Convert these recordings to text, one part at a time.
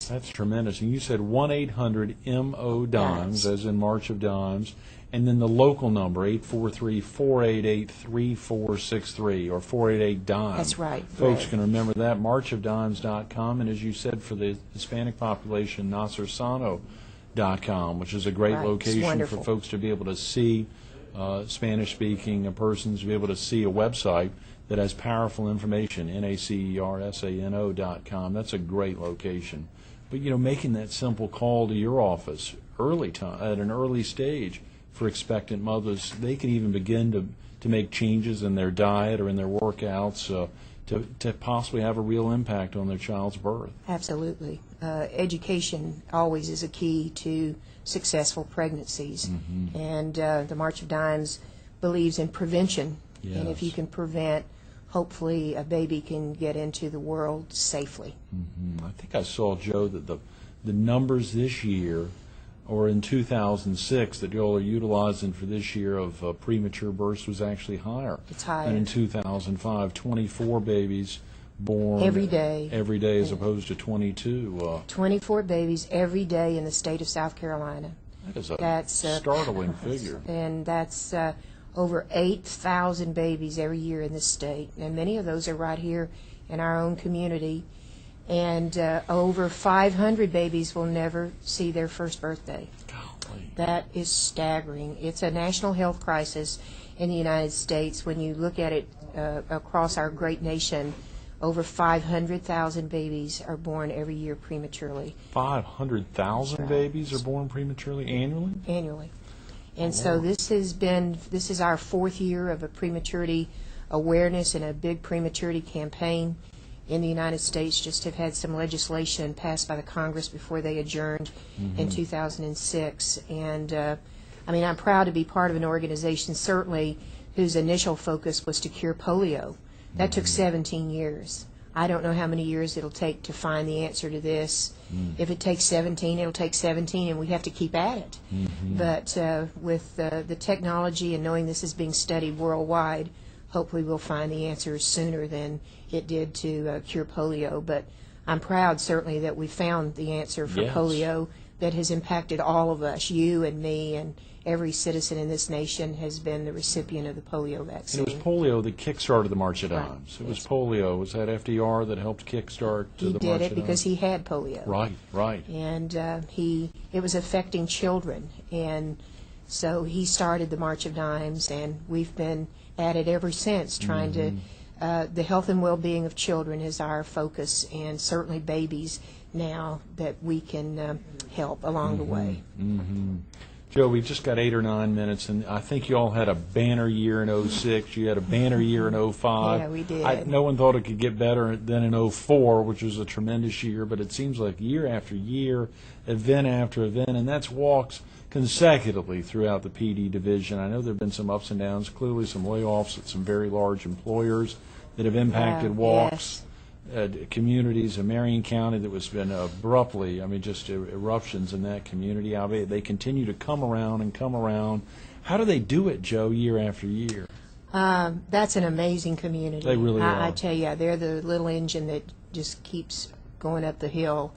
That's tremendous. And you said 1-800-MO-DIMES, as in March of Dimes, and then the local number, 843-488-3463, or 488-DIME. That's right. Folks can remember that, marchofdimes.com, and as you said, for the Hispanic population, nacersano.com, which is a great location for folks to be able to see Spanish-speaking persons, to be able to see a website that has powerful information, nacersano.com. That's a great location. But, you know, making that simple call to your office at an early stage for expectant mothers, they can even begin to make changes in their diet or in their workouts to possibly have a real impact on their child's birth. Absolutely. Education always is a key to successful pregnancies. And the March of Dimes believes in prevention. Yes. And if you can prevent, hopefully a baby can get into the world safely. I think I saw, Joe, that the numbers this year, or in 2006, that you all are utilizing for this year of premature births was actually higher. It's higher. And in 2005, 24 babiys born every day as opposed to 22. 24 babies every day in the state of South Carolina. That's a startling figure. And that's over 8,000 babies every year in this state, and many of those are right here in our own community. And over 500 babies will never see their first birthday. Golly. That is staggering. It's a national health crisis in the United States. When you look at it across our great nation, over 500,000 babies are born every year prematurely. 500,000 babies are born prematurely annually? Annually. And so this is our fourth year of a prematurity awareness and a big prematurity campaign in the United States. Just have had some legislation passed by the Congress before they adjourned in 2006. And I mean, I'm proud to be part of an organization, certainly, whose initial focus was to cure polio. That took 17 years. I don't know how many years it'll take to find the answer to this. If it takes 17, it'll take 17, and we have to keep at it. But with the technology and knowing this is being studied worldwide, hopefully we'll find the answers sooner than it did to cure polio. But I'm proud, certainly, that we found the answer for polio that has impacted all of us, you and me, and every citizen in this nation has been the recipient of the polio vaccine. And it was polio that kick-started the March of Dimes. It was polio. Was that FDR that helped kick-start the March of Dimes? He did it because he had polio. Right. And it was affecting children. And so he started the March of Dimes, and we've been at it ever since, trying to, the health and well-being of children is our focus, and certainly babies now that we can help along the way. Joe, we've just got 8 or 9 minutes, and I think you all had a banner year in 06. You had a banner year in 05. Yeah, we did. No one thought it could get better than in 04, which was a tremendous year, but it seems like year after year, event after event, and that's walks consecutively throughout the PD division. I know there have been some ups and downs, clearly some layoffs at some very large employers that have impacted walks. Communities in Marion County that was been abruptly, I mean, just eruptions in that community. They continue to come around and come around. How do they do it, Joe, year after year? That's an amazing community. They really are. I tell you, they're the little engine that just keeps going up the hill.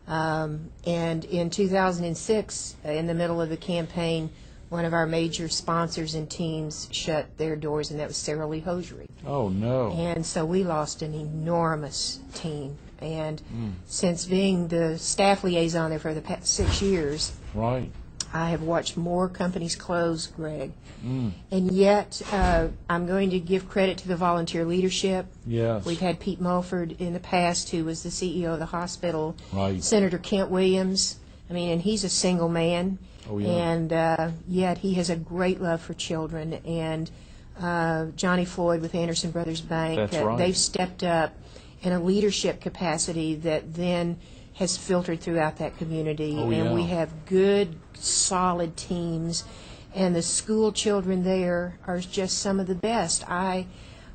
And in 2006, in the middle of the campaign, one of our major sponsors and teams shut their doors, and that was Sara Lee Hosiery. Oh, no. And so we lost an enormous team. And since being the staff liaison there for the past 6 years, I have watched more companies close, Greg. And yet, I'm going to give credit to the volunteer leadership. Yes. We've had Pete Mulford in the past, who was the CEO of the hospital. Senator Kent Williams. I mean, and he's a single man. Oh, yeah. And yet he has a great love for children. And Johnny Floyd with Anderson Brothers Bank, That's right. They've stepped up in a leadership capacity that then has filtered throughout that community. Oh, and yeah. we have good, solid teams. And the school children there are just some of the best. I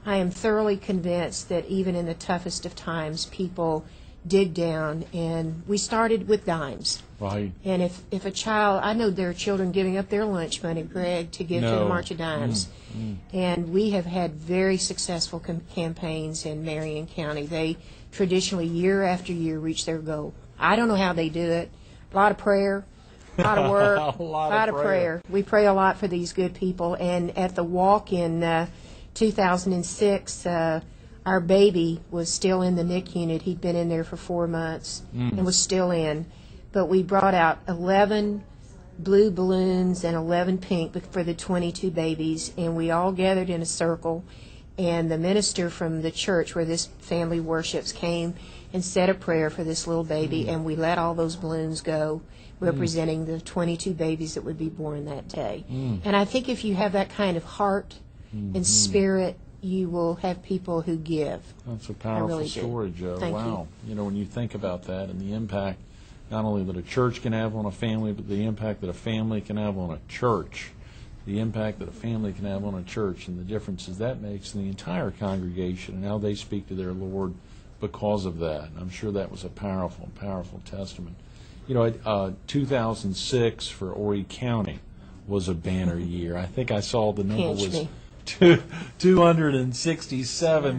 am thoroughly convinced that even in the toughest of times, people dig down, and we started with dimes. Right. And if a child, I know there are children giving up their lunch money, Greg, to give to the March of Dimes. And we have had very successful campaigns in Marion County. They traditionally, year after year, reach their goal. I don't know how they do it. A lot of prayer, a lot of work, A lot of prayer. We pray a lot for these good people. And at the walk in 2006, our baby was still in the NIC unit. He'd been in there for 4 months and was still in. But we brought out 11 blue balloons and 11 pink for the 22 babies, and we all gathered in a circle, and the minister from the church where this family worships came and said a prayer for this little baby, and we let all those balloons go, representing the 22 babies that would be born that day. And I think if you have that kind of heart and spirit, you will have people who give. That's a powerful story, Joe. Thank wow. You know, when you think about that and the impact not only that a church can have on a family, but the impact that a family can have on a church, the impact that a family can have on a church, and the differences that makes in the entire congregation and how they speak to their Lord because of that. And I'm sure that was a powerful, powerful testament. You know, 2006 for Horry County was a banner year. I think I saw the number was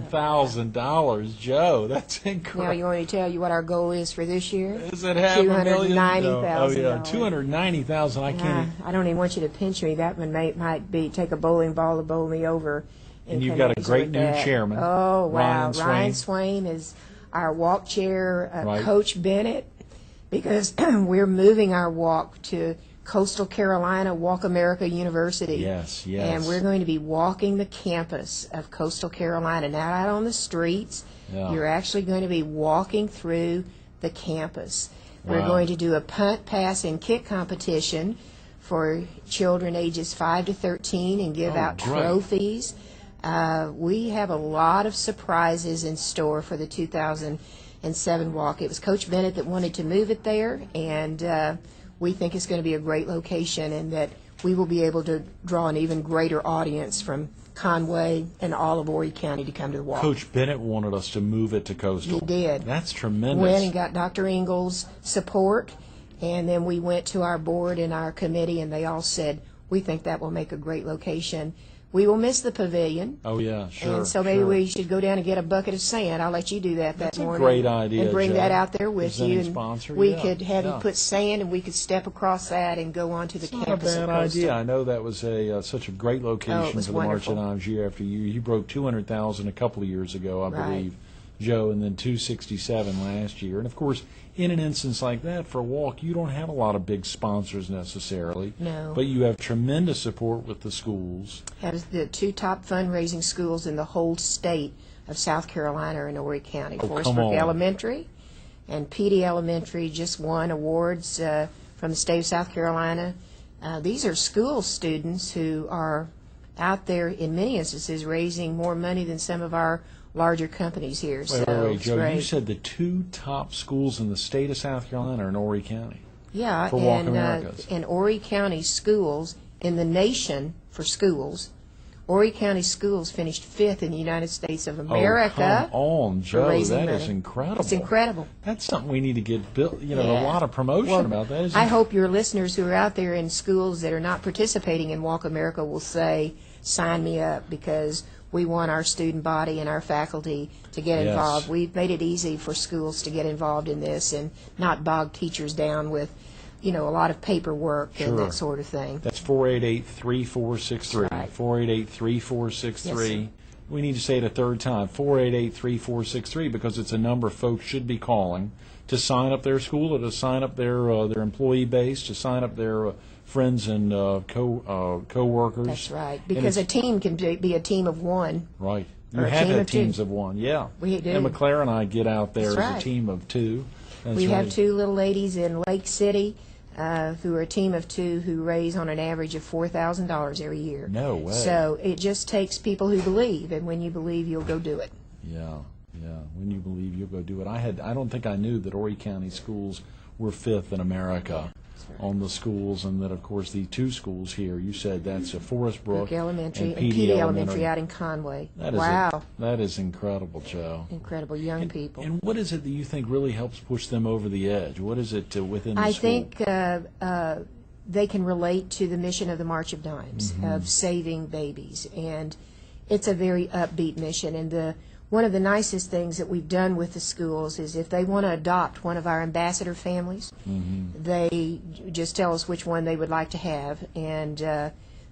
$267,000. Joe, that's incredible. Now you want me to tell you what our goal is for this year? Is it $500,000? $290,000. Oh yeah, $290,000. I can't. I don't even want you to pinch me. That one might be take a bowling ball to bowl me over. And you've got a great new chairman. Oh wow, Ryan Swain is our walk chair. Right. Coach Bennett, because we're moving our walk to Coastal Carolina, Walk America University. Yes, yes. And we're going to be walking the campus of Coastal Carolina, not out on the streets. Yeah. You're actually going to be walking through the campus. Wow. We're going to do a punt, pass, and kick competition for children ages 5 to 13 and give out great. trophies. We have a lot of surprises in store for the 2007 walk. It was Coach Bennett that wanted to move it there, and we think it's going to be a great location and that we will be able to draw an even greater audience from Conway and all of Horry County to come to the walk. Coach Bennett wanted us to move it to Coastal. He did. That's tremendous. Went and got Dr. Ingalls' support, and then we went to our board and our committee, and they all said, we think that will make a great location. We will miss the pavilion. Oh, yeah, sure. And so maybe sure. we should go down and get a bucket of sand. I'll let you do that That's morning. a great idea, and bring Joe. that out there with you. Presenting And sponsor, we yeah, could have yeah. you put sand, and we could step across that and go onto the Not a campus bad of Coastal. idea. I know that was such a great location was for the March of wonderful. Dimes year after year. You broke 200,000 a couple of years ago, I Right. believe, Joe, and then 267 last year. And of course, in an instance like that for a walk, you don't have a lot of big sponsors necessarily. No. But you have tremendous support with the schools. Has the two top fundraising schools in the whole state of South Carolina and Horry County. Oh, Forest come Brook on. Elementary and PD Elementary just won awards from the state of South Carolina. These are school students who are out there in many instances raising more money than some of our larger companies here. Wait, it's Joe, great. you said the two top schools in the state of South Carolina are in Horry County. Yeah, for Walk Americas. and Horry County schools in the nation for schools. Horry County schools finished 5th in the United States of America. Oh, come on, for Joe. raising That is money. incredible. It's incredible. That's something we need to get built, a lot of promotion Well, about that. Isn't I it? hope your listeners who are out there in schools that are not participating in Walk America will say, sign me up, because we want our student body and our faculty to get Yes. involved. We've made it easy for schools to get involved in this and not bog teachers down with, a lot of paperwork and Sure. that sort of thing. That's 488-3463. Right. 488-3463. Yes, We need to say it a third time, 488-3463, because it's a number folks should be calling to sign up their school or to sign up their employee base, to sign up their friends and co-workers. That's right. And Because a it's- team can be a team of one. Right. You Or a have team had of two. teams of one, yeah. We do. And McClare and I get out there That's as right. a team of two. That's We have right. two little ladies in Lake City who are a team of two who raise on an average of $4,000 every year. No way. So it just takes people who believe, and when you believe, you'll go do it. Yeah. When you believe, you'll go do it. I don't think I knew that Horry County schools were 5th in America on the schools, and that, of course, the two schools here, you said that's a Forest Brook Brook Elementary and and PD Elementary out in Conway. That is Wow. that is incredible, Joe. Incredible young people. And what is it that you think really helps push them over the edge? What is it within the I school? think they can relate to the mission of the March of Dimes, Mm-hmm. of saving babies. And it's a very upbeat mission. And one of the nicest things that we've done with the schools is if they want to adopt one of our ambassador families, they just tell us which one they would like to have, and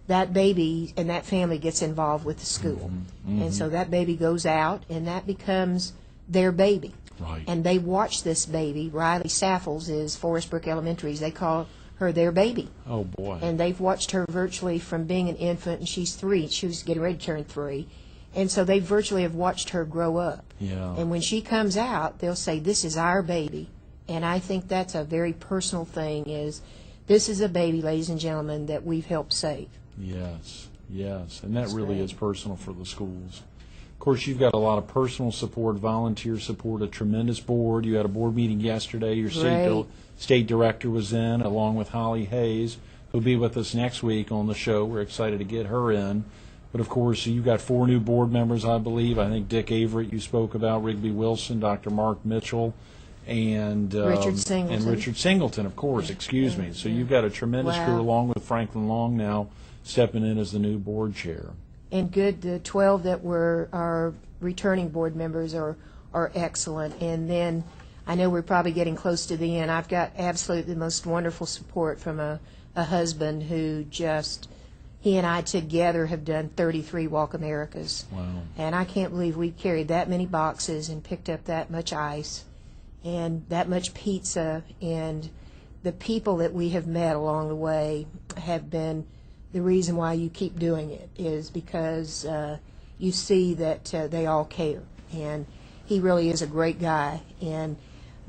that baby and that family gets involved with the school. And so that baby goes out, and that becomes their baby. Right. And they watch this baby. Riley Saffles is Forest Brook Elementary's. They call her their baby. Oh, boy. And they've watched her virtually from being an infant, and she's 3. She was getting ready to turn 3. And so they virtually have watched her grow up. Yeah. And when she comes out, they'll say, this is our baby. And I think that's a very personal thing, is this is a baby, ladies and gentlemen, that we've helped save. Yes, yes. And that That's really great. is personal for the schools. Of course, you've got a lot of personal support, volunteer support, a tremendous board. You had a board meeting yesterday. Your state director was in, along with Holly Hayes, who'll be with us next week on the show. We're excited to get her in. But, of course, you've got 4 new board members, I believe. I think Dick Averett you spoke about, Rigby Wilson, Dr. Mark Mitchell, and Richard Singleton. And Richard Singleton, of course, excuse me. So you've got a tremendous Wow. crew, along with Franklin Long now stepping in as the new board chair. And good, the 12 that were our returning board members are excellent. And then I know we're probably getting close to the end. I've got absolutely the most wonderful support from a husband who just, he and I together have done 33 Walk Americas. Wow. And I can't believe we carried that many boxes and picked up that much ice and that much pizza. And the people that we have met along the way have been the reason why you keep doing it, is because you see that they all care. And he really is a great guy. And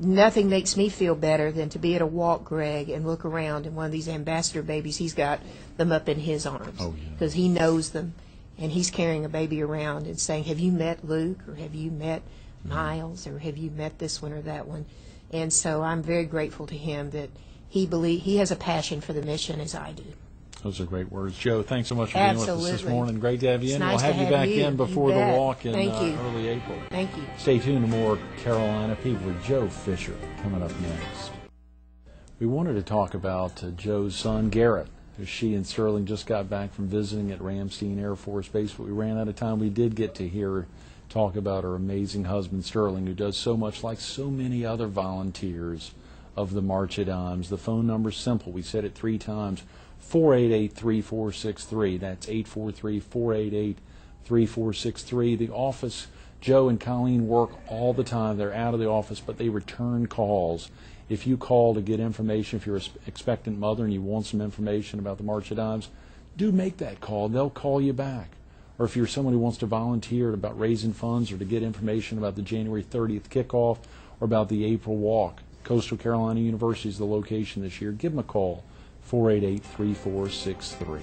nothing makes me feel better than to be at a walk, Greg, and look around, and one of these ambassador babies, he's got them up in his arms. Oh, yeah. Because he knows them, and he's carrying a baby around and saying, have you met Luke, or have you met Miles, or have you met this one or that one? And so I'm very grateful to him that he has a passion for the mission as I do. Those are great words. Joe, thanks so much for being with us this Absolutely. morning. Great to have you It's in. nice We'll have to you have back you. in before You the bet. walk in Thank you. early April. Thank you. Stay tuned to more Carolina People with Joe Fisher coming up next. We wanted to talk about Joe's son, Garrett, as she and Sterling just got back from visiting at Ramstein Air Force Base, but we ran out of time. We did get to hear talk about her amazing husband, Sterling, who does so much like so many other volunteers of the March at Dimes. The phone number's simple. We said it 3 times. 488-3463. That's 843-488-3463. The office, Joe and Colleen work all the time. They're out of the office, but they return calls. If you call to get information, if you're an expectant mother and you want some information about the March of Dimes, do make that call. They'll call you back. Or if you're someone who wants to volunteer about raising funds or to get information about the January 30th kickoff or about the April walk, Coastal Carolina University is the location this year. Give them a call. 488-3463.